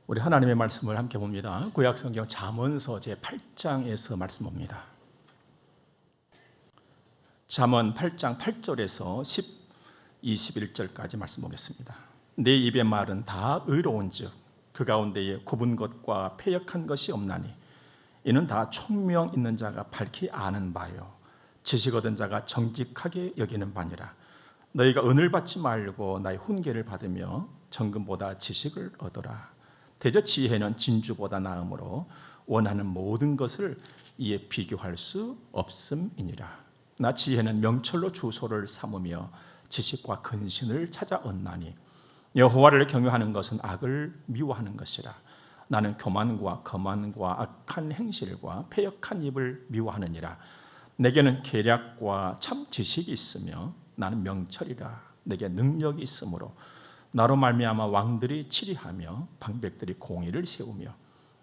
우리 하나님의 말씀을 함께 봅니다. 구약성경 잠언서 제8장에서 말씀 봅니다. 잠언 8장 8절에서 21절까지 말씀 보겠습니다. 내 입의 말은 다 의로운즉 그 가운데에 굽은 것과 패역한 것이 없나니 이는 다 총명 있는 자가 밝히 아는 바요 지식 얻은 자가 정직하게 여기는 바니라. 너희가 은을 받지 말고 나의 훈계를 받으며 정금보다 지식을 얻어라. 대저 지혜는 진주보다 나음으로 원하는 모든 것을 이에 비교할 수 없음이니라. 나 지혜는 명철로 주소를 삼으며 지식과 근신을 찾아 얻나니 여호와를 경외하는 것은 악을 미워하는 것이라. 나는 교만과 거만과 악한 행실과 패역한 입을 미워하느니라. 내게는 계략과 참 지식이 있으며 나는 명철이라. 내게 능력이 있으므로 나로 말미암아 왕들이 치리하며 방백들이 공의를 세우며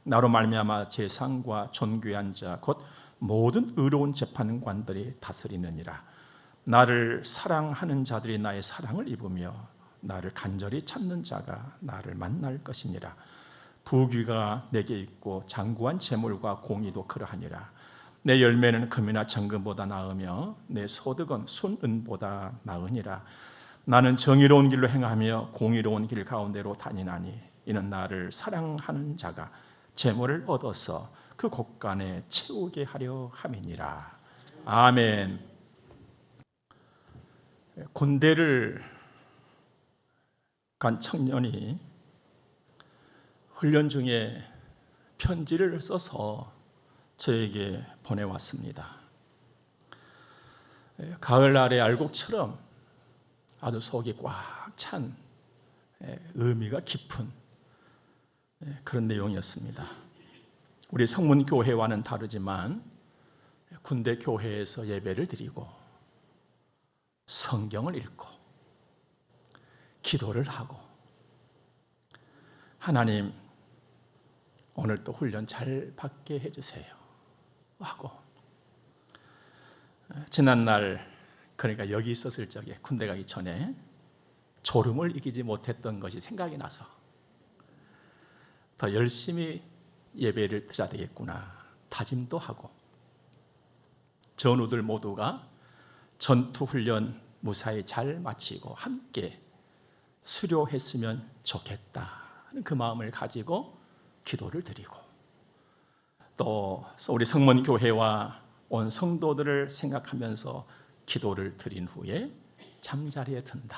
나로 말미암아 재상과 존귀한 자 곧 모든 의로운 재판관들이 다스리느니라. 나를 사랑하는 자들이 나의 사랑을 입으며 나를 간절히 찾는 자가 나를 만날 것이니라. 부귀가 내게 있고 장구한 재물과 공의도 그러하니라. 내 열매는 금이나 정금보다 나으며 내 소득은 순은보다 나으니라. 나는 정의로운 길로 행하며 공의로운 길 가운데로 다니나니 이는 나를 사랑하는 자가 재물을 얻어서 그 곳간에 채우게 하려 함이니라. 아멘. 군대를 간 청년이 훈련 중에 편지를 써서 저에게 보내왔습니다. 가을날의 알곡처럼 아주 속이 꽉 찬 의미가 깊은 그런 내용이었습니다. 우리 성문교회와는 다르지만 군대 교회에서 예배를 드리고 성경을 읽고 기도를 하고 하나님 오늘 또 훈련 잘 받게 해주세요 하고 지난날 그러니까 여기 있었을 적에 군대 가기 전에 졸음을 이기지 못했던 것이 생각이 나서 더 열심히 예배를 드려야 되겠구나 다짐도 하고 전우들 모두가 전투훈련 무사히 잘 마치고 함께 수료했으면 좋겠다는 그 마음을 가지고 기도를 드리고 또 우리 성문교회와 온 성도들을 생각하면서 기도를 드린 후에 잠자리에 든다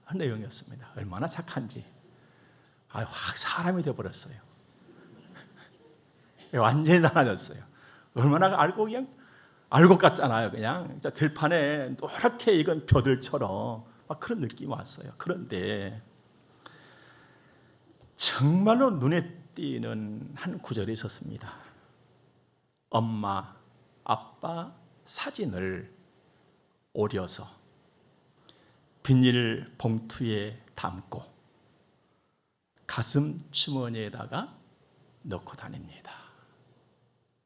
한 내용이었습니다. 얼마나 착한지 확 사람이 되어버렸어요. 완전히 달라졌어요. 얼마나 알고 그냥 알고 같잖아요. 그냥 들판에 노랗게 익은 벼들처럼 막 그런 느낌이 왔어요. 그런데 정말로 눈에 띄는 한 구절이 있었습니다. 엄마, 아빠 사진을 오려서 비닐 봉투에 담고 가슴 주머니에다가 넣고 다닙니다.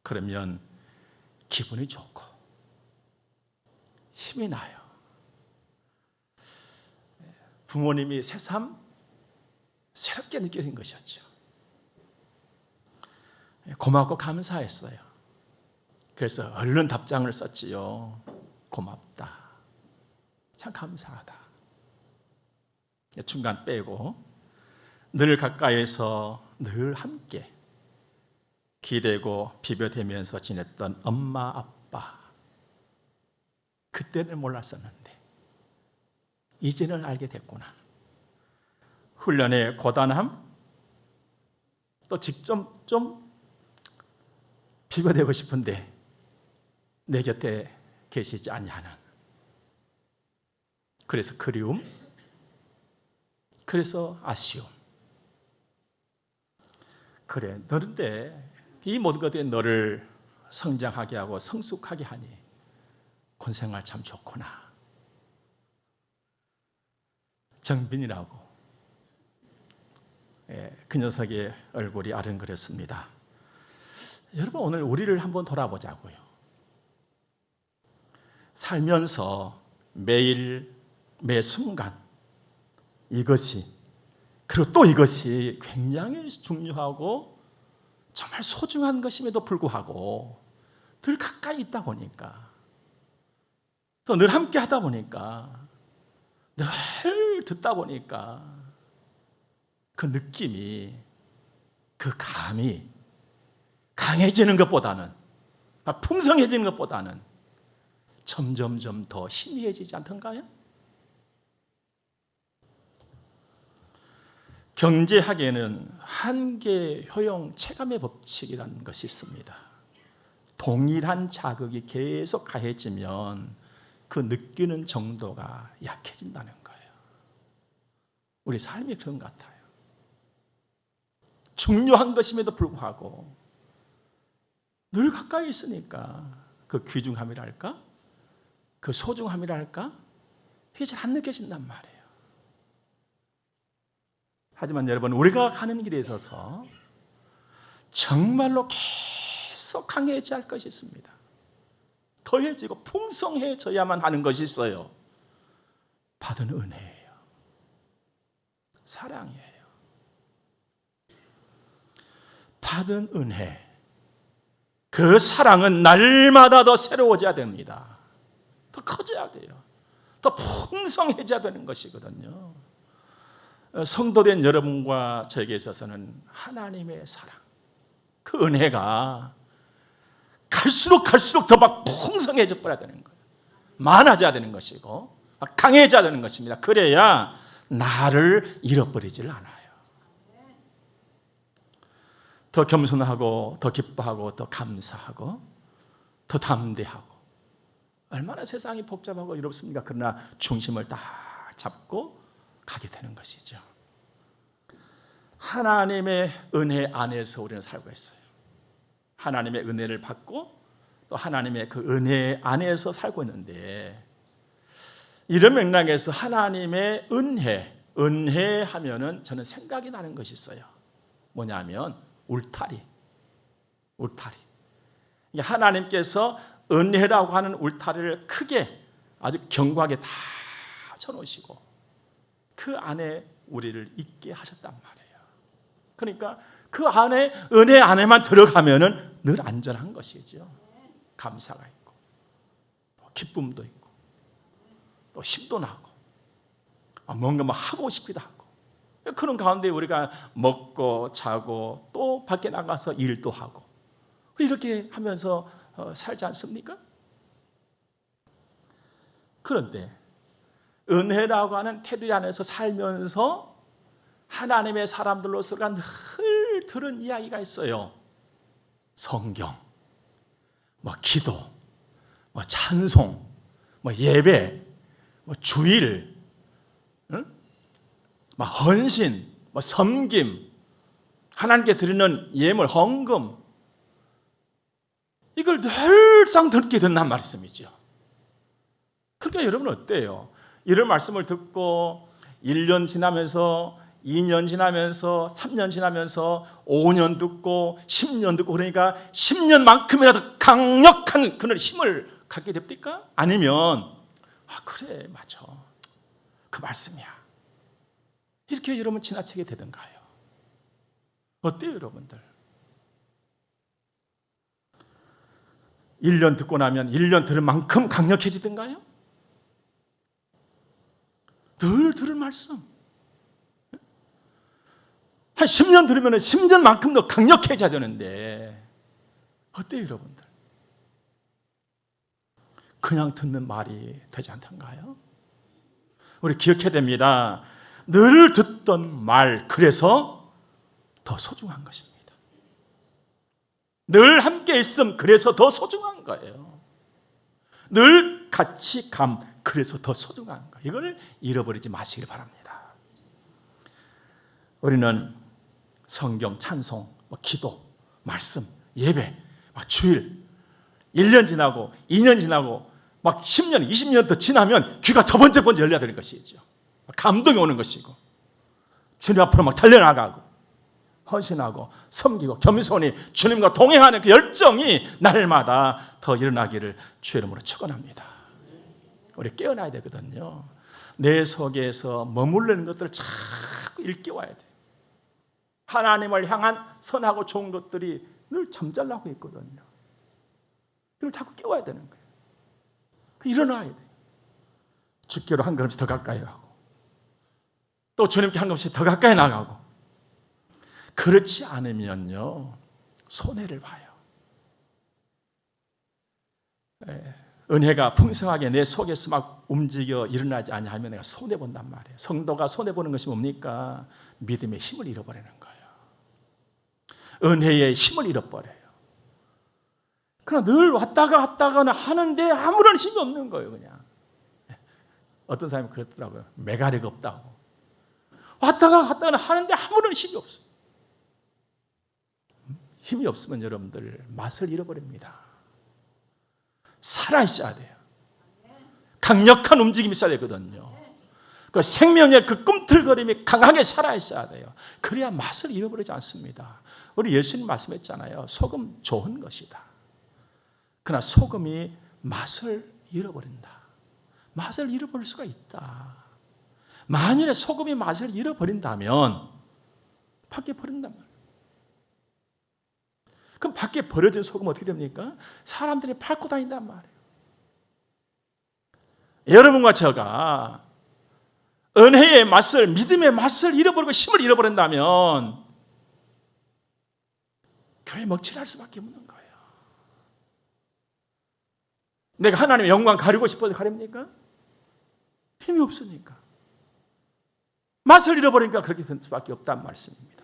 그러면 기분이 좋고 힘이 나요. 부모님이 새삼 새롭게 느껴진 것이었죠. 고맙고 감사했어요. 그래서 얼른 답장을 썼지요. 고맙다. 참 감사하다. 중간 빼고 늘 가까이에서 늘 함께 기대고 비벼대면서 지냈던 엄마 아빠 그때는 몰랐었는데 이제는 알게 됐구나. 훈련의 고단함 또 직접 좀 비벼대고 싶은데 내 곁에 계시지 아니하는 그래서 그리움 그래서 아쉬움 그래 너는데 이 모든 것들이 너를 성장하게 하고 성숙하게 하니 군생활 참 좋구나. 정빈이라고 그 녀석의 얼굴이 아른거렸습니다. 여러분 오늘 우리를 한번 돌아보자고요. 살면서 매일 매 순간 이것이 그리고 또 이것이 굉장히 중요하고 정말 소중한 것임에도 불구하고 늘 가까이 있다 보니까, 또 늘 함께 하다 보니까, 늘 듣다 보니까 그 느낌이, 그 감이 강해지는 것보다는, 풍성해지는 것보다는 점점점 더 희미해지지 않던가요? 경제학에는 한계 효용 체감의 법칙이라는 것이 있습니다. 동일한 자극이 계속 가해지면 그 느끼는 정도가 약해진다는 거예요. 우리 삶이 그런 것 같아요. 중요한 것임에도 불구하고 늘 가까이 있으니까 그 귀중함이랄까, 그 소중함이랄까, 이게 잘 안 느껴진단 말이에요. 하지만 여러분, 우리가 가는 길에 있어서 정말로 계속 강해져야 할 것이 있습니다. 더해지고 풍성해져야만 하는 것이 있어요. 받은 은혜예요. 사랑이에요. 받은 은혜, 그 사랑은 날마다 더 새로워져야 됩니다. 더 커져야 돼요. 더 풍성해져야 되는 것이거든요. 성도된 여러분과 저에게 있어서는 하나님의 사랑, 그 은혜가 갈수록 더 막 풍성해져 버려야 되는 거예요. 많아져야 되는 것이고 강해져야 되는 것입니다. 그래야 나를 잃어버리질 않아요. 더 겸손하고, 더 기뻐하고, 더 감사하고, 더 담대하고. 얼마나 세상이 복잡하고 어렵습니까? 그러나 중심을 딱 잡고 가게 되는 것이죠. 하나님의 은혜 안에서 우리는 살고 있어요. 하나님의 은혜를 받고 또 하나님의 그 은혜 안에서 살고 있는데, 이런 맥락에서 하나님의 은혜 하면은 저는 생각이 나는 것이 있어요. 뭐냐면 울타리. 하나님께서 은혜라고 하는 울타리를 크게 아주 견고하게 다 쳐놓으시고 그 안에 우리를 있게 하셨단 말이에요. 그러니까 그 안에, 은혜 안에만 들어가면은 늘 안전한 것이죠. 감사가 있고 또 기쁨도 있고 또 힘도 나고 뭔가 뭐 하고 싶기도 하고, 그런 가운데 우리가 먹고 자고 또 밖에 나가서 일도 하고 이렇게 하면서 살지 않습니까? 그런데 은혜라고 하는 테두리 안에서 살면서 하나님의 사람들로서가 늘 들은 이야기가 있어요. 성경, 기도, 찬송, 예배, 주일, 헌신, 섬김, 하나님께 드리는 예물, 헌금, 이걸 늘상 듣게 된단 말씀이죠. 그러니까 여러분 어때요? 이런 말씀을 듣고 1년 지나면서, 2년 지나면서, 3년 지나면서 5년 듣고 10년 듣고, 그러니까 10년만큼이라도 강력한 그런 힘을 갖게 됩니까? 아니면 그래 맞아, 그 말씀이야, 이렇게 여러분 지나치게 되던가요? 어때요 여러분들? 1년 듣고 나면 1년 들은 만큼 강력해지던가요? 늘 들은 말씀, 한 10년 들으면 10년만큼 더 강력해져야 되는데 어때요 여러분들? 그냥 듣는 말이 되지 않던가요? 우리 기억해야 됩니다. 늘 듣던 말, 그래서 더 소중한 것입니다. 늘 함께 있음, 그래서 더 소중한 거예요. 늘 같이 감, 그래서 더 소중한 거예요. 이걸 잃어버리지 마시길 바랍니다. 우리는 성경, 찬송, 기도, 말씀, 예배, 주일, 1년 지나고 2년 지나고 10년, 20년 더 지나면 귀가 더 번쩍 열려야 되는 것이죠. 감동이 오는 것이고 주님 앞으로 달려나가고 헌신하고 섬기고 겸손히 주님과 동행하는 그 열정이 날마다 더 일어나기를 주의 이름으로 축원합니다. 우리 깨어나야 되거든요. 내 속에서 머무르는 것들을 자꾸 일깨워야 돼. 하나님을 향한 선하고 좋은 것들이 늘 잠잘나고 있거든요. 이걸 자꾸 깨워야 되는 거예요. 일어나야 돼. 주께로 한 걸음씩 더 가까이 가고, 또 주님께 한 걸음씩 더 가까이 나가고. 그렇지 않으면요, 손해를 봐요. 은혜가 풍성하게 내 속에서 막 움직여 일어나지 않으면 내가 손해본단 말이에요. 성도가 손해보는 것이 뭡니까? 믿음의 힘을 잃어버리는 거예요. 은혜의 힘을 잃어버려요. 그러나 늘 왔다가 하는데 아무런 힘이 없는 거예요. 그냥 어떤 사람이 그랬더라고요. 메가리가 없다고. 왔다가 하는데 아무런 힘이 없어요. 힘이 없으면 여러분들 맛을 잃어버립니다. 살아있어야 돼요. 강력한 움직임이 있어야 되거든요. 그 생명의 그 꿈틀거림이 강하게 살아있어야 돼요. 그래야 맛을 잃어버리지 않습니다. 우리 예수님 말씀했잖아요. 소금 좋은 것이다. 그러나 소금이 맛을 잃어버린다. 맛을 잃어버릴 수가 있다. 만일에 소금이 맛을 잃어버린다면 밖에 버린단 말이에요. 그럼 밖에 버려진 소금 어떻게 됩니까? 사람들이 밟고 다닌단 말이에요. 여러분과 제가 은혜의 맛을, 믿음의 맛을 잃어버리고 힘을 잃어버린다면 교회 먹칠할 수밖에 없는 거예요. 내가 하나님의 영광 가리고 싶어서 가립니까? 힘이 없으니까. 맛을 잃어버리니까 그렇게 될 수밖에 없다는 말씀입니다.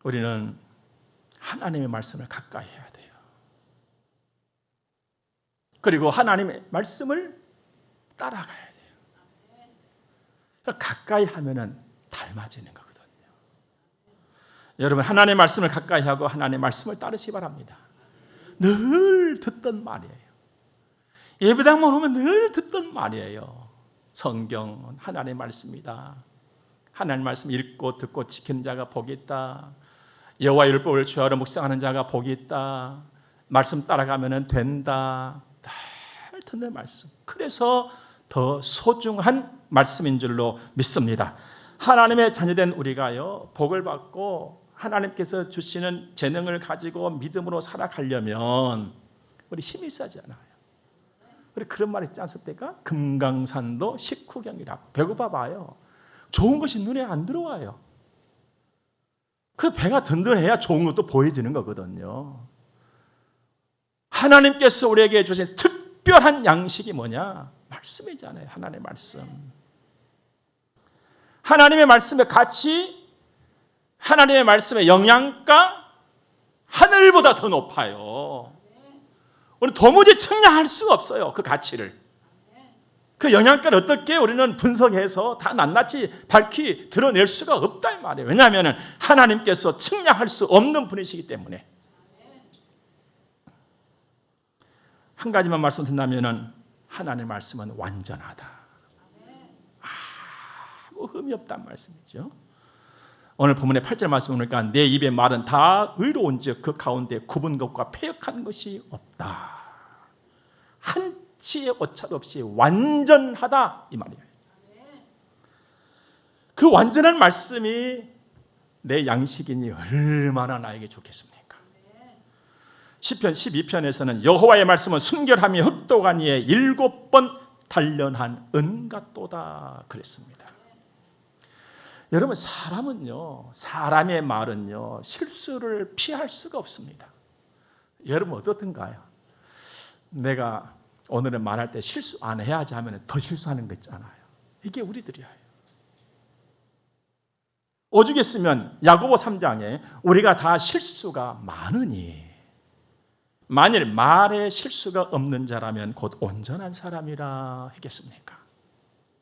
우리는 하나님의 말씀을 가까이 해야 돼요. 그리고 하나님의 말씀을 따라가야 돼요. 가까이 하면은 닮아지는 거거든요. 여러분, 하나님의 말씀을 가까이 하고 하나님의 말씀을 따르시기 바랍니다. 늘 듣던 말이에요. 예배당만 오면 늘 듣던 말이에요. 성경은 하나님의 말씀이다. 하나님의 말씀 읽고 듣고 지키는 자가 복이 있다. 여호와 율법을 주야로 묵상하는 자가 복이 있다. 말씀 따라가면 된다. 늘 듣는 말씀. 그래서 더 소중한 말씀인 줄로 믿습니다. 하나님의 자녀된 우리가요, 복을 받고 하나님께서 주시는 재능을 가지고 믿음으로 살아가려면 우리 힘이 있어야잖아요. 우리 그런 말 있지 않습니까? 금강산도 식후경이라고. 배고파 봐요. 좋은 것이 눈에 안 들어와요. 그 배가 든든해야 좋은 것도 보여지는 거거든요. 하나님께서 우리에게 주신 특별한 양식이 뭐냐? 말씀이잖아요. 하나님의 말씀. 하나님의 말씀의 가치, 하나님의 말씀의 영양가 하늘보다 더 높아요. 우리 도무지 측량할 수가 없어요. 그 가치를. 그 영양가를 어떻게 우리는 분석해서 다 낱낱이 밝히 드러낼 수가 없다 이 말이에요. 왜냐하면 하나님께서 측량할 수 없는 분이시기 때문에. 한 가지만 말씀드린다면 하나님의 말씀은 완전하다. 아무 흠이 없다는 말씀이죠. 오늘 본문의 8절 말씀을 보니까 내 입의 말은 다 의로운즉 그 가운데 굽은 것과 패역한 것이 없다. 한치의 오차도 없이 완전하다 이 말이에요. 그 완전한 말씀이 내 양식이니 얼마나 나에게 좋겠습니까? 시편 12편에서는 여호와의 말씀은 순결하며 흑도가니에 7번 단련한 은같도다 그랬습니다. 여러분, 사람의 말은요 실수를 피할 수가 없습니다. 여러분 어떻든가요? 내가 오늘은 말할 때 실수 안 해야지 하면 더 실수하는 거 있잖아요. 이게 우리들이에요. 오죽했으면 야고보 3장에 우리가 다 실수가 많으니 만일 말에 실수가 없는 자라면 곧 온전한 사람이라 했겠습니까?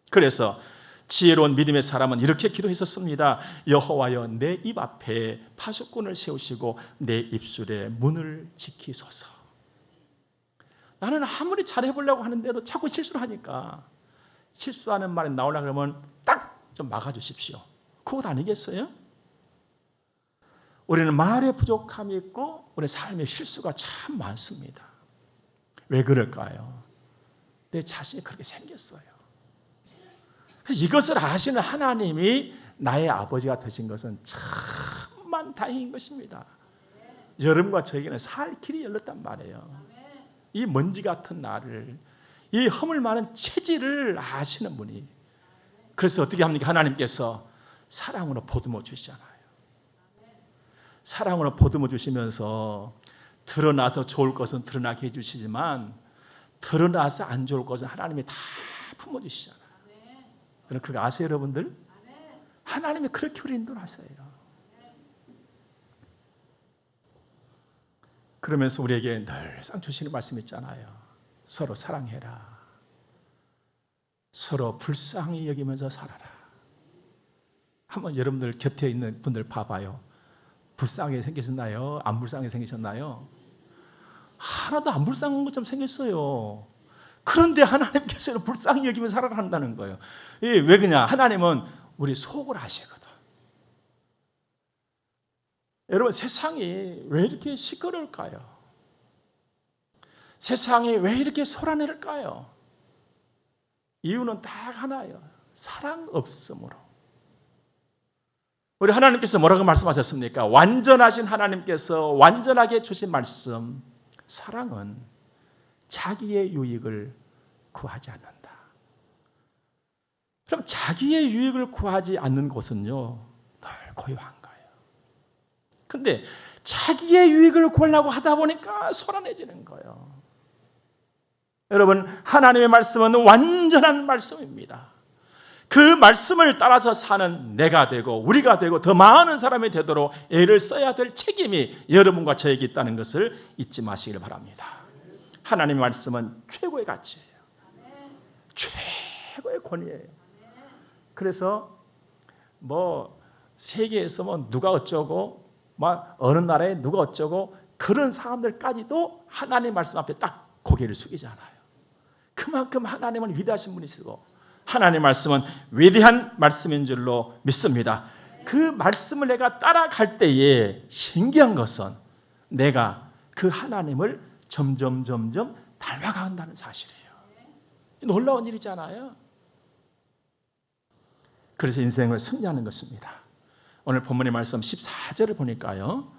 그래서 지혜로운 믿음의 사람은 이렇게 기도했었습니다. 여호와여, 내 입 앞에 파수꾼을 세우시고 내 입술에 문을 지키소서. 나는 아무리 잘해보려고 하는데도 자꾸 실수를 하니까 실수하는 말이 나오려고 그러면 딱 좀 막아주십시오. 그것 아니겠어요? 우리는 말에 부족함이 있고 우리 삶에 실수가 참 많습니다. 왜 그럴까요? 내 자신이 그렇게 생겼어요. 그래서 이것을 아시는 하나님이 나의 아버지가 되신 것은 참만 다행인 것입니다. 여러분과 저에게는 살 길이 열렸단 말이에요. 이 먼지 같은 나를, 이 허물 많은 체질을 아시는 분이, 그래서 어떻게 합니까? 하나님께서 사랑으로 보듬어 주시잖아요. 사랑으로 보듬어 주시면서 드러나서 좋을 것은 드러나게 해주시지만 드러나서 안 좋을 것은 하나님이 다 품어주시잖아요. 여러분 그거 아세요, 여러분들? 하나님이 그렇게 우리 인도하세요. 그러면서 우리에게 늘상 주시는 말씀 있잖아요. 서로 사랑해라. 서로 불쌍히 여기면서 살아라. 한번 여러분들 곁에 있는 분들 봐봐요. 불쌍하게 생기셨나요? 안 불쌍하게 생기셨나요? 하나도 안 불쌍한 것처럼 생겼어요. 그런데 하나님께서는 불쌍히 여기면 살아라 한다는 거예요. 왜 그러냐? 하나님은 우리 속을 아시거든. 여러분 세상이 왜 이렇게 시끄러울까요? 세상이 왜 이렇게 소란해일까요? 이유는 딱 하나예요. 사랑 없음으로. 우리 하나님께서 뭐라고 말씀하셨습니까? 완전하신 하나님께서 완전하게 주신 말씀, 사랑은 자기의 유익을 구하지 않는다. 그럼 자기의 유익을 구하지 않는 곳은요, 늘 고요한 거예요. 근데 자기의 유익을 구하려고 하다 보니까 소란해지는 거예요. 여러분, 하나님의 말씀은 완전한 말씀입니다. 그 말씀을 따라서 사는 내가 되고 우리가 되고 더 많은 사람이 되도록 애를 써야 될 책임이 여러분과 저에게 있다는 것을 잊지 마시길 바랍니다. 하나님의 말씀은 최고의 가치예요. 최고의 권위예요. 그래서 세계에서 누가 어쩌고 어느 나라에 누가 어쩌고 그런 사람들까지도 하나님의 말씀 앞에 딱 고개를 숙이잖아요. 그만큼 하나님은 위대하신 분이시고 하나님의 말씀은 위대한 말씀인 줄로 믿습니다. 그 말씀을 내가 따라갈 때에 신기한 것은 내가 그 하나님을 점점 닮아간다는 사실이에요. 놀라운 일이잖아요. 그래서 인생을 승리하는 것입니다. 오늘 본문의 말씀 14절을 보니까요,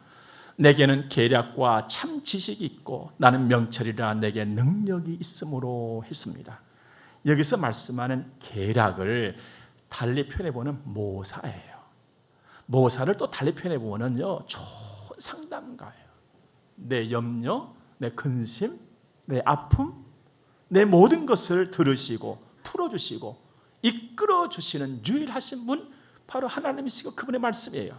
내게는 계략과 참 지식이 있고 나는 명철이라 내게 능력이 있으므로 했습니다. 여기서 말씀하는 계략을 달리 표현해보면 모사예요. 모사를 또 달리 표현해보면요, 좋은 상담가예요. 내 염려, 내 근심, 내 아픔, 내 모든 것을 들으시고 풀어주시고 이끌어주시는 유일하신 분, 바로 하나님이시고 그분의 말씀이에요.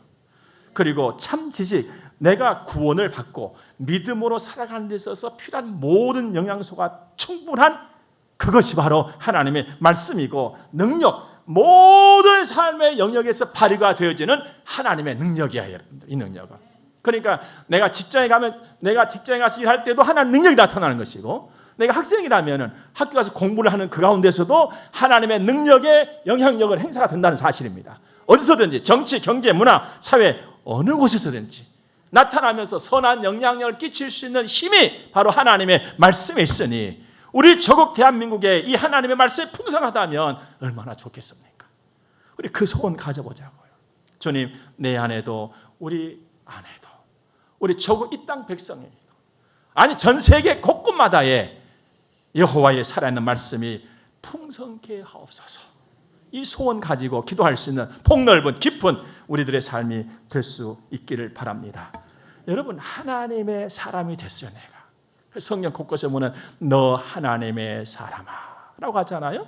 그리고 참 지식, 내가 구원을 받고 믿음으로 살아가는 데 있어서 필요한 모든 영양소가 충분한 그것이 바로 하나님의 말씀이고, 능력, 모든 삶의 영역에서 발휘가 되어지는 하나님의 능력이야, 여러분들. 이 능력은. 그러니까 내가 직장에 가서 일할 때도 하나님의 능력이 나타나는 것이고, 내가 학생이라면 학교 가서 공부를 하는 그 가운데서도 하나님의 능력의 영향력을 행사가 된다는 사실입니다. 어디서든지 정치, 경제, 문화, 사회 어느 곳에서든지 나타나면서 선한 영향력을 끼칠 수 있는 힘이 바로 하나님의 말씀에 있으니, 우리 조국 대한민국에 이 하나님의 말씀이 풍성하다면 얼마나 좋겠습니까? 우리 그 소원 가져보자고요. 주님, 내 안에도 우리 안에도 우리 조국 이 땅 백성이, 아니 전 세계 곳곳마다에 여호와의 살아있는 말씀이 풍성케 하옵소서. 이 소원 가지고 기도할 수 있는 폭넓은 깊은 우리들의 삶이 될 수 있기를 바랍니다. 여러분, 하나님의 사람이 됐어요. 내가 성경 곳곳에 보면 너 하나님의 사람아 라고 하잖아요.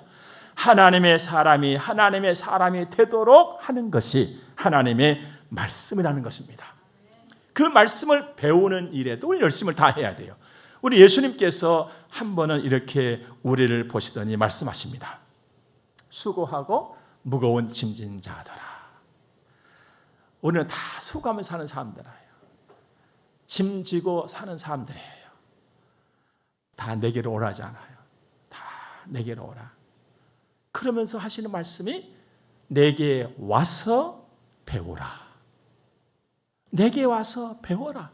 하나님의 사람이 되도록 하는 것이 하나님의 말씀이라는 것입니다. 그 말씀을 배우는 일에도 우리 열심을 다해야 돼요. 우리 예수님께서 한 번은 이렇게 우리를 보시더니 말씀하십니다. 수고하고 무거운 짐진 자들아. 우리는 다 수고하면서 사는 사람들이에요. 짐지고 사는 사람들이에요. 다 내게로 오라잖아요. 다 내게로 오라. 그러면서 하시는 말씀이 내게 와서 배우라. 내게 와서 배워라.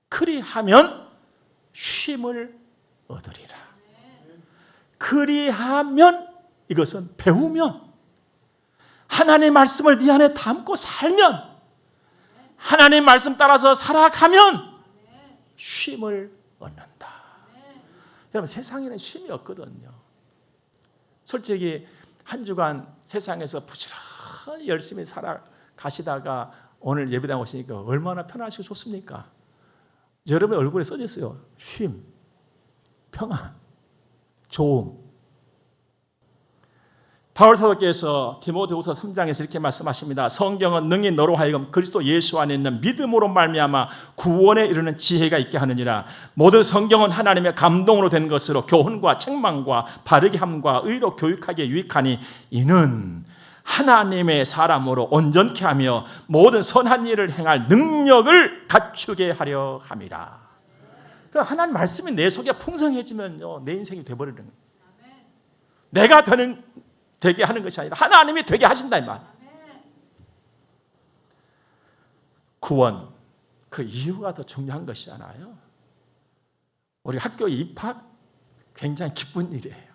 그리하면 쉼을 얻으리라. 그리하면, 이것은 배우면, 하나님의 말씀을 네 안에 담고 살면, 하나님 말씀 따라서 살아가면 쉼을 얻는다. 여러분, 세상에는 쉼이 없거든요. 솔직히 한 주간 세상에서 부지런히 열심히 살아가시다가 오늘 예배당 오시니까 얼마나 편하시고 좋습니까? 여러분 얼굴에 써져 있어요. 쉼, 평안, 좋음. 바울 사도께서 디모데후서 3장에서 이렇게 말씀하십니다. 성경은 능히 너로 하여금 그리스도 예수 안에 있는 믿음으로 말미암아 구원에 이르는 지혜가 있게 하느니라. 모든 성경은 하나님의 감동으로 된 것으로 교훈과 책망과 바르게 함과 의로 교육하기에 유익하니 이는 하나님의 사람으로 온전케 하며 모든 선한 일을 행할 능력을 갖추게 하려 함이라. 그러니까 하나님 말씀이 내 속에 풍성해지면요, 내 인생이 돼버리는 거예요. 내가 되게 하는 것이 아니라 하나님이 되게 하신다 이 말. 구원, 그 이유가 더 중요한 것이잖아요. 우리 학교 입학 굉장히 기쁜 일이에요.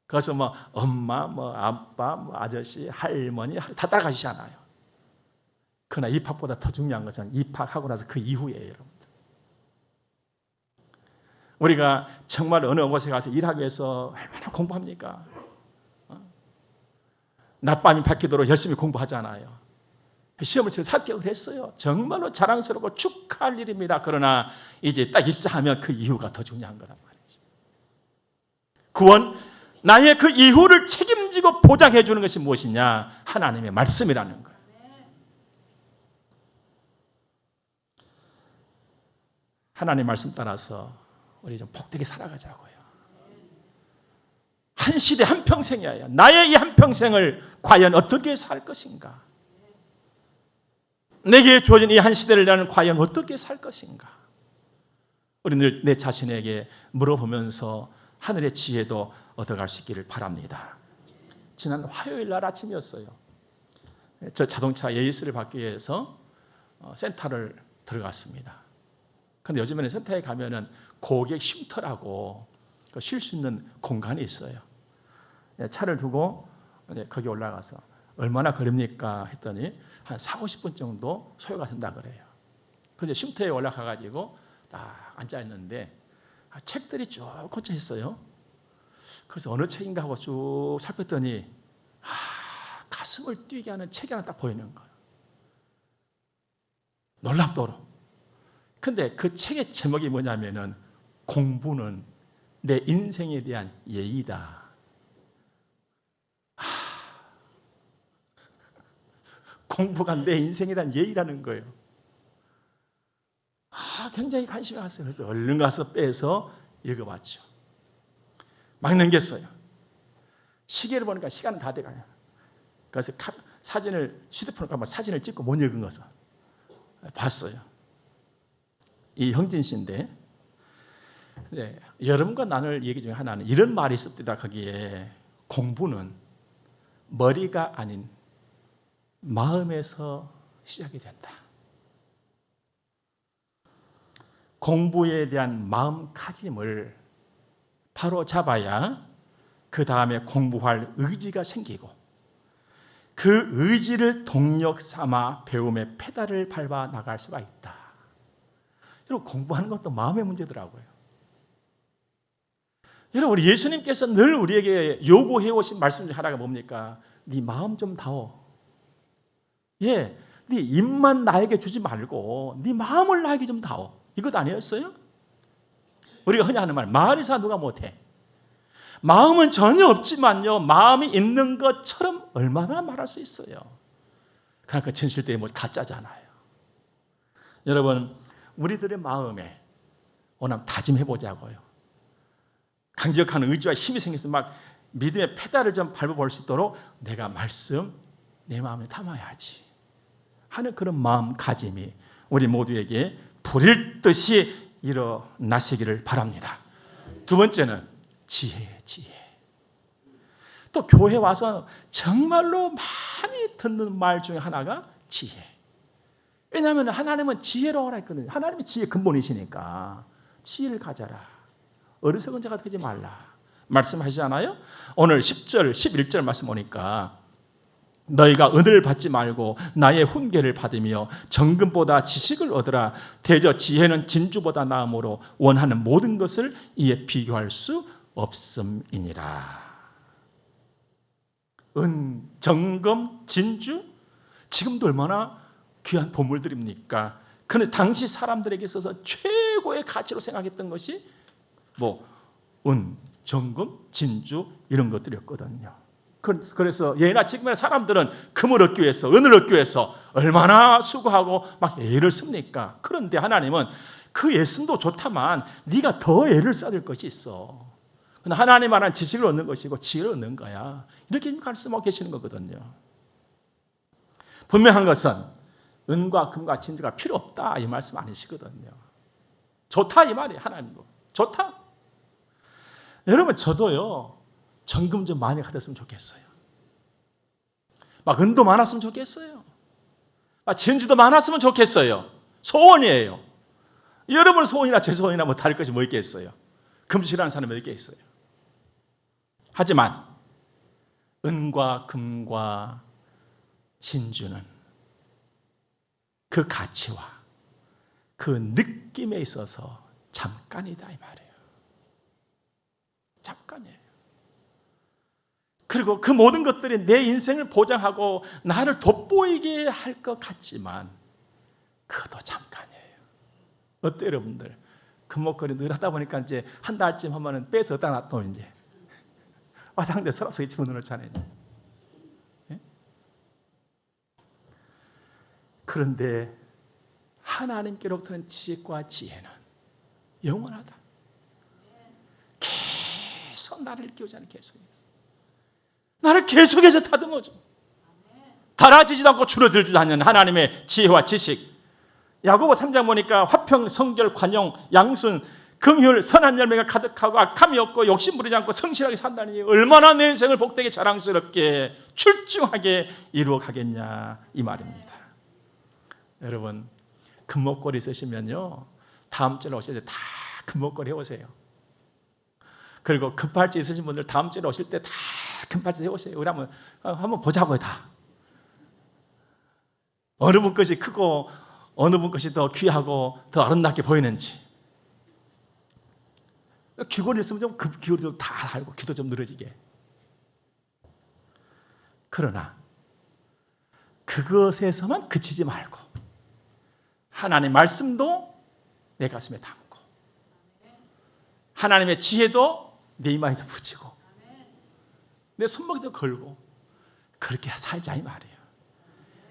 그래서 뭐 엄마, 뭐 아빠, 뭐 아저씨, 할머니 다 따라가시잖아요. 그러나 입학보다 더 중요한 것은 입학하고 나서 그 이후예요, 여러분들. 우리가 정말 어느 곳에 가서 일하기 위해서 얼마나 공부합니까? 낮밤이 밝히도록 열심히 공부하잖아요. 시험을 쳐서 합격을 했어요. 정말로 자랑스럽고 축하할 일입니다. 그러나 이제 딱 입사하면 그 이후가 더 중요한 거란 말이죠. 구원, 나의 그 이후를 책임지고 보장해 주는 것이 무엇이냐? 하나님의 말씀이라는 거예요. 하나님의 말씀 따라서 우리 좀 복되게 살아가자고요. 한 시대 한 평생이야. 나의 이 한 평생을 과연 어떻게 살 것인가? 내게 주어진 이 한 시대를 나는 과연 어떻게 살 것인가? 우리 늘 내 자신에게 물어보면서 하늘의 지혜도 얻어갈 수 있기를 바랍니다. 지난 화요일 날 아침이었어요. 저 자동차 예의스를 받기 위해서 센터를 들어갔습니다. 그런데 요즘에는 센터에 가면은 고객 쉼터라고 쉴 수 있는 공간이 있어요. 차를 두고 거기 올라가서 얼마나 걸립니까? 했더니 한 40-50분 정도 소요가 된다 그래요. 그래서 쉼터에 올라가가지고 딱 앉아있는데 책들이 쭉 꽂혀 있어요. 그래서 어느 책인가 하고 쭉 살폈더니 가슴을 뛰게 하는 책이 하나 딱 보이는 거예요. 놀랍도록. 근데 그 책의 제목이 뭐냐면은 공부는 내 인생에 대한 예의다. 공부가 내 인생에 대한 예의라는 거예요. 굉장히 관심이 갔어요. 그래서 얼른 가서 빼서 읽어봤죠. 막 넘겼어요. 시계를 보니까 시간은 다 돼가요. 그래서 휴대폰을 가면 사진을 찍고 못 읽은 것을 봤어요. 이 형진 씨인데, 네, 여러분과 나눌 얘기 중에 하나는 이런 말이 있습니다. 거기에 공부는 머리가 아닌 마음에서 시작이 된다. 공부에 대한 마음가짐을 바로 잡아야 그 다음에 공부할 의지가 생기고 그 의지를 동력 삼아 배움의 페달을 밟아 나갈 수가 있다. 여러분, 공부하는 것도 마음의 문제더라고요. 여러분, 우리 예수님께서 늘 우리에게 요구해 오신 말씀 중 하나가 뭡니까? 네 마음 좀 다오. 네 입만 나에게 주지 말고 네 마음을 나에게 좀 다오. 이것 아니었어요? 우리가 흔히 하는 말, 말이사 누가 못해. 마음은 전혀 없지만요, 마음이 있는 것처럼 얼마나 말할 수 있어요. 그러니까 진실되게 뭐 가짜잖아요. 여러분, 우리들의 마음에 오늘 다짐해 보자고요. 강력한 의지와 힘이 생겨서 막 믿음의 페달을 좀 밟아볼 수 있도록 내가 말씀 내 마음에 담아야지 하는 그런 마음가짐이 우리 모두에게 불일 듯이 일어나시기를 바랍니다. 두 번째는 지혜. 또 교회 와서 정말로 많이 듣는 말 중에 하나가 지혜. 왜냐하면 하나님은 지혜로워라 했거든요. 하나님이 지혜 근본이시니까 지혜를 가져라. 어리석은 자가 되지 말라. 말씀하시지 않아요? 오늘 10절, 11절 말씀 보니까 너희가 은혜를 받지 말고 나의 훈계를 받으며 정금보다 지식을 얻으라. 대저 지혜는 진주보다 나음으로 원하는 모든 것을 이에 비교할 수 없음이니라. 은, 정금, 진주 지금도 얼마나 귀한 보물들입니까? 그런데 당시 사람들에게 있어서 최고의 가치로 생각했던 것이 은, 정금, 진주 이런 것들이었거든요. 그래서 예나 지금의 사람들은 금을 얻기 위해서, 은을 얻기 위해서 얼마나 수고하고 막 애를 씁니까? 그런데 하나님은 그 애씀도 좋다만 네가 더 애를 써야 될 것이 있어. 하나님 말한 지식을 얻는 것이고 지혜를 얻는 거야. 이렇게 말씀하고 계시는 거거든요. 분명한 것은 은과 금과 진주가 필요 없다 이 말씀 아니시거든요. 좋다 이 말이에요. 하나님도 좋다. 여러분 저도요 정금 좀 많이 가졌으면 좋겠어요. 막 은도 많았으면 좋겠어요. 막 진주도 많았으면 좋겠어요. 소원이에요. 여러분 소원이나 제 소원이나 뭐 다를 것이 뭐 있겠어요. 금실하는 사람이 있겠어요. 하지만 은과 금과 진주는 그 가치와 그 느낌에 있어서 잠깐이다 이 말이에요. 잠깐이에요. 그리고 그 모든 것들이 내 인생을 보장하고 나를 돋보이게 할 것 같지만 그것도 잠깐이에요. 어때요 여러분들? 금목걸이 늘 하다 보니까 이제 한 달쯤 하면은 빼서 어디다 놔둬 이제 화장대 서랍 속에 집어넣잖아요. 예? 그런데 하나님께로부터는 지식과 지혜는 영원하다. 계속 나를 일깨우자는 계속해서 나를 계속해서 다듬어줘. 달아지지도 않고 줄어들지도 않는 하나님의 지혜와 지식. 야고보 3장 보니까 화평, 성결, 관용, 양순, 긍휼, 선한 열매가 가득하고 악함이 없고 욕심 부리지 않고 성실하게 산다니 얼마나 내 인생을 복되게 자랑스럽게 출중하게 이루어 가겠냐 이 말입니다. 여러분 금목걸이 쓰시면요 다음 주에 오실 때 다 금목걸이 해오세요. 그리고 금팔찌 있으신 분들 다음 주에 오실 때 다 금팔찌 해오세요. 우리 한번 보자고요. 다 어느 분 것이 크고 어느 분 것이 더 귀하고 더 아름답게 보이는지. 귀걸이 있으면 좀 그 귀걸이도 다 알고 귀도 좀 늘어지게. 그러나 그것에서만 그치지 말고 하나님의 말씀도 내 가슴에 담고 하나님의 지혜도 내 이마에도 붙이고 내 손목에도 걸고 그렇게 살자 이 말이에요.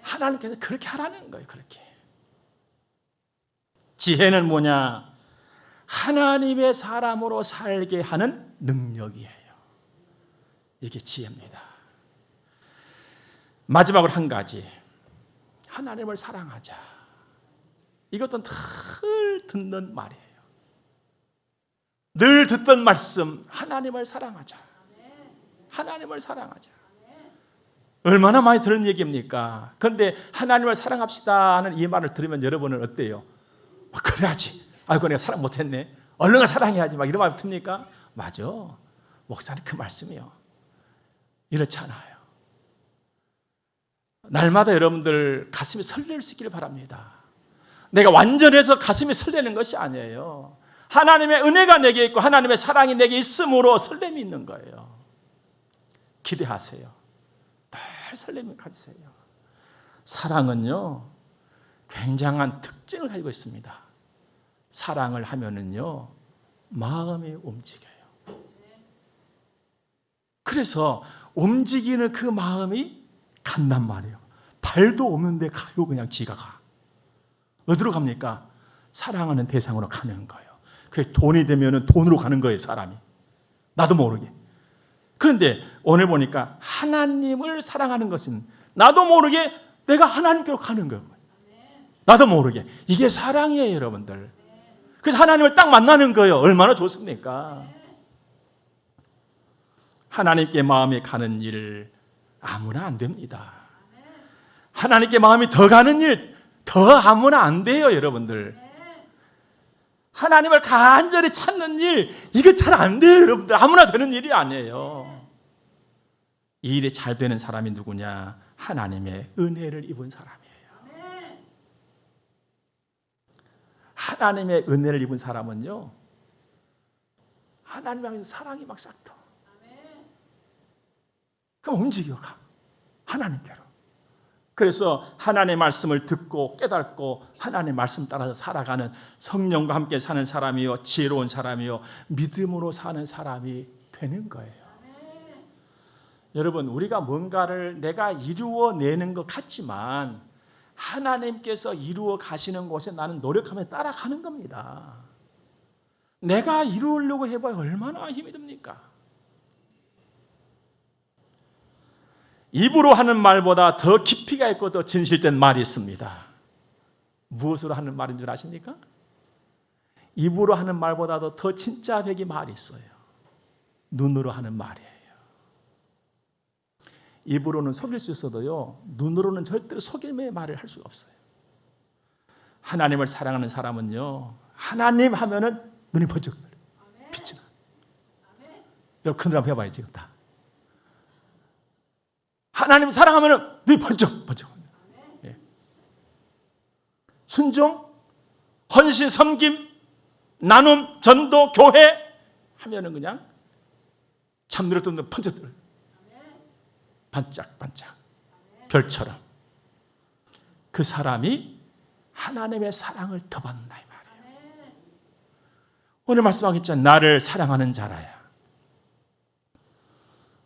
하나님께서 그렇게 하라는 거예요. 그렇게. 지혜는 뭐냐? 하나님의 사람으로 살게 하는 능력이에요. 이게 지혜입니다. 마지막으로 한 가지. 하나님을 사랑하자. 이것도 늘 듣는 말이에요. 늘 듣던 말씀. 하나님을 사랑하자. 하나님을 사랑하자. 얼마나 많이 들은 얘기입니까? 그런데 하나님을 사랑합시다 하는 이 말을 들으면 여러분은 어때요? 그래야지. 아이고 내가 사랑 못했네. 얼른 사랑해야지. 막 이런 말 듭니까? 맞아. 목사님 그 말씀이요. 이렇지 않아요. 날마다 여러분들 가슴이 설렐 수 있기를 바랍니다. 내가 완전해서 가슴이 설레는 것이 아니에요. 하나님의 은혜가 내게 있고 하나님의 사랑이 내게 있음으로 설렘이 있는 거예요. 기대하세요. 늘 설렘을 가지세요. 사랑은요 굉장한 특징을 가지고 있습니다. 사랑을 하면은요 마음이 움직여요. 그래서 움직이는 그 마음이 간단 말이에요. 발도 없는데 가요. 그냥 지가 가. 어디로 갑니까? 사랑하는 대상으로 가는 거예요. 그게 돈이 되면은 돈으로 가는 거예요. 사람이 나도 모르게. 그런데 오늘 보니까 하나님을 사랑하는 것은 나도 모르게 내가 하나님께로 가는 거예요. 나도 모르게. 이게 사랑이에요, 여러분들. 그래서 하나님을 딱 만나는 거예요. 얼마나 좋습니까? 하나님께 마음이 가는 일 아무나 안 됩니다. 하나님께 마음이 더 가는 일 더 아무나 안 돼요, 여러분들. 하나님을 간절히 찾는 일, 이거 잘 안 돼요, 여러분들. 아무나 되는 일이 아니에요. 이 일이 잘 되는 사람이 누구냐? 하나님의 은혜를 입은 사람이에요. 하나님의 은혜를 입은 사람은요, 하나님 향해서 사랑이 막 싹터. 그럼 움직여 가. 하나님께로. 그래서 하나님의 말씀을 듣고 깨닫고 하나님의 말씀 따라서 살아가는 성령과 함께 사는 사람이요, 지혜로운 사람이요, 믿음으로 사는 사람이 되는 거예요. 여러분, 우리가 뭔가를 내가 이루어내는 것 같지만 하나님께서 이루어 가시는 곳에 나는 노력하며 따라가는 겁니다. 내가 이루려고 해봐야 얼마나 힘이 듭니까? 입으로 하는 말보다 더 깊이가 있고 더 진실된 말이 있습니다. 무엇으로 하는 말인 줄 아십니까? 입으로 하는 말보다도 더 진짜 백이 말이 있어요. 눈으로 하는 말이에요. 입으로는 속일 수 있어도요, 눈으로는 절대로 속임의 말을 할 수가 없어요. 하나님을 사랑하는 사람은요, 하나님 하면은 눈이 번쩍 빛이 나. 여러분, 큰 눈 한번 해봐요, 지금 다. 하나님 사랑하면 눈이 번쩍. 예. 순종, 헌신, 섬김, 나눔, 전도, 교회 하면은 그냥 잠들어 뜬 번쩍 들어요. 반짝반짝 별처럼. 그 사람이 하나님의 사랑을 더 받는다 이 말이에요. 오늘 말씀하겠죠. 나를 사랑하는 자라야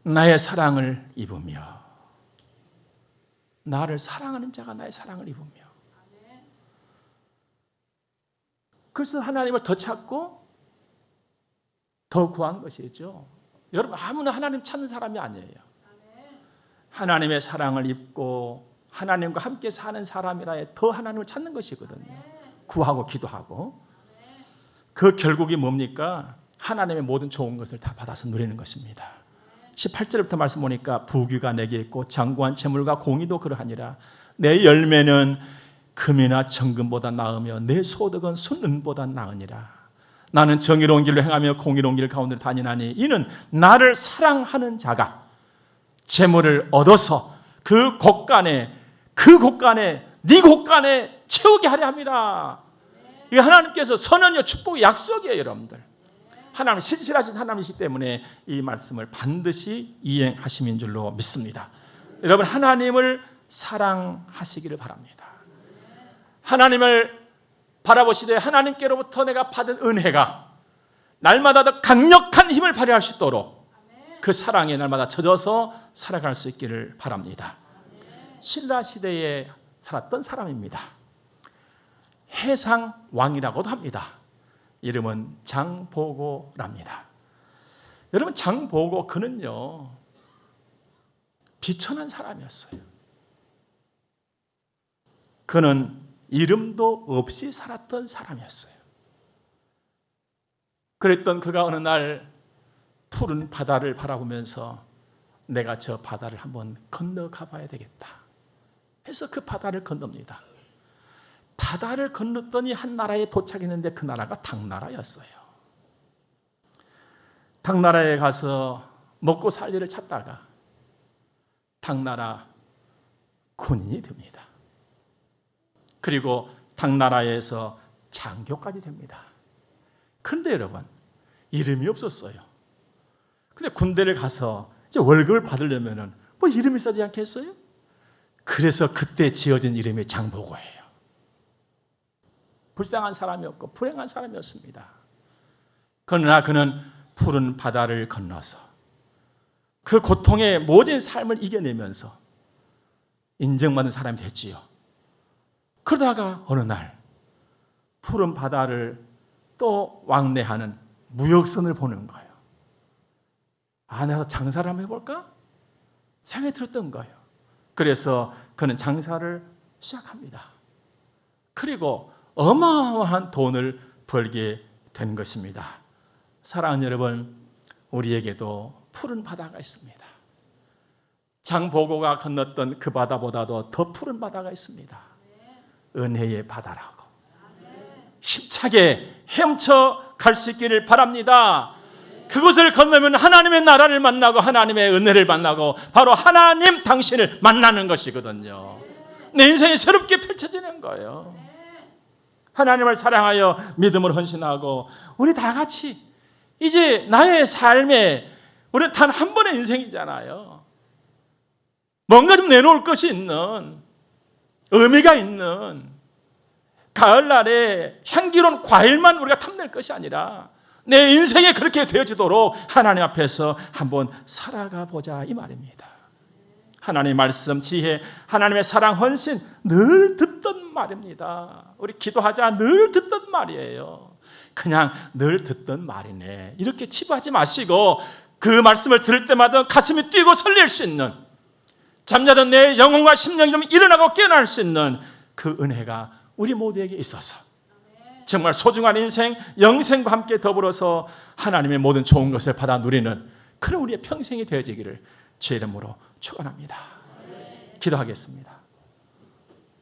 나의 사랑을 입으며, 나를 사랑하는 자가 나의 사랑을 입으며. 그래서 하나님을 더 찾고 더 구한 것이죠. 여러분, 아무나 하나님 찾는 사람이 아니에요. 하나님의 사랑을 입고 하나님과 함께 사는 사람이라 더 하나님을 찾는 것이거든요. 구하고 기도하고. 그 결국이 뭡니까? 하나님의 모든 좋은 것을 다 받아서 누리는 것입니다. 18절부터 말씀 보니까 부귀가 내게 있고 장구한 재물과 공의도 그러하니라. 내 열매는 금이나 정금보다 나으며 내 소득은 순은보다 나으니라. 나는 정의로운 길로 행하며 공의로운 길 가운데 다니나니 이는 나를 사랑하는 자가 재물을 얻어서 그 곳간에 네 곳간에 채우게 하려 합니다. 이 하나님께서 선언이요 축복의 약속이에요, 여러분들. 하나님 신실하신 하나님이시기 때문에 이 말씀을 반드시 이행하심인 줄로 믿습니다. 여러분, 하나님을 사랑하시기를 바랍니다. 하나님을 바라보시되 하나님께로부터 내가 받은 은혜가 날마다 더 강력한 힘을 발휘할 수 있도록 그 사랑에 날마다 젖어서 살아갈 수 있기를 바랍니다. 신라 시대에 살았던 사람입니다. 해상 왕이라고도 합니다. 이름은 장보고랍니다. 여러분, 장보고 그는요 비천한 사람이었어요. 그는 이름도 없이 살았던 사람이었어요. 그랬던 그가 어느 날 푸른 바다를 바라보면서 내가 저 바다를 한번 건너가 봐야 되겠다 해서 그 바다를 건넙니다. 바다를 건넜더니 한 나라에 도착했는데 그 나라가 당나라였어요. 당나라에 가서 먹고 살 일을 찾다가 당나라 군인이 됩니다. 그리고 당나라에서 장교까지 됩니다. 그런데 여러분, 이름이 없었어요. 근데 군대를 가서 이제 월급을 받으려면 뭐 이름이 써지 않겠어요? 그래서 그때 지어진 이름이 장보고예요. 불쌍한 사람이었고 불행한 사람이었습니다. 그러나 그는 푸른 바다를 건너서 그 고통의 모진 삶을 이겨내면서 인정받는 사람이 됐지요. 그러다가 어느 날 푸른 바다를 또 왕래하는 무역선을 보는 거예요. 내가 장사를 한번 해볼까? 생각이 들었던 거예요. 그래서 그는 장사를 시작합니다. 그리고 어마어마한 돈을 벌게 된 것입니다. 사랑하는 여러분, 우리에게도 푸른 바다가 있습니다. 장보고가 건넜던 그 바다보다도 더 푸른 바다가 있습니다. 은혜의 바다라고, 힘차게 헤엄쳐 갈 수 있기를 바랍니다. 그곳을 건너면 하나님의 나라를 만나고 하나님의 은혜를 만나고 바로 하나님 당신을 만나는 것이거든요. 내 인생이 새롭게 펼쳐지는 거예요. 하나님을 사랑하여 믿음을 헌신하고 우리 다 같이 이제 나의 삶에 우리는 단 한 번의 인생이잖아요. 뭔가 좀 내놓을 것이 있는, 의미가 있는, 가을날에 향기로운 과일만 우리가 탐낼 것이 아니라 내 인생이 그렇게 되어지도록 하나님 앞에서 한번 살아가 보자 이 말입니다. 하나님의 말씀, 지혜, 하나님의 사랑, 헌신 늘 듣던 말입니다. 우리 기도하자 늘 듣던 말이에요. 그냥 늘 듣던 말이네 이렇게 치부하지 마시고 그 말씀을 들을 때마다 가슴이 뛰고 설렐 수 있는, 잠자던 내 영혼과 심령이 좀 일어나고 깨어날 수 있는 그 은혜가 우리 모두에게 있어서 정말 소중한 인생, 영생과 함께 더불어서 하나님의 모든 좋은 것을 받아 누리는 그런 우리의 평생이 되어지기를 주의 이름으로 축원합니다. 기도하겠습니다.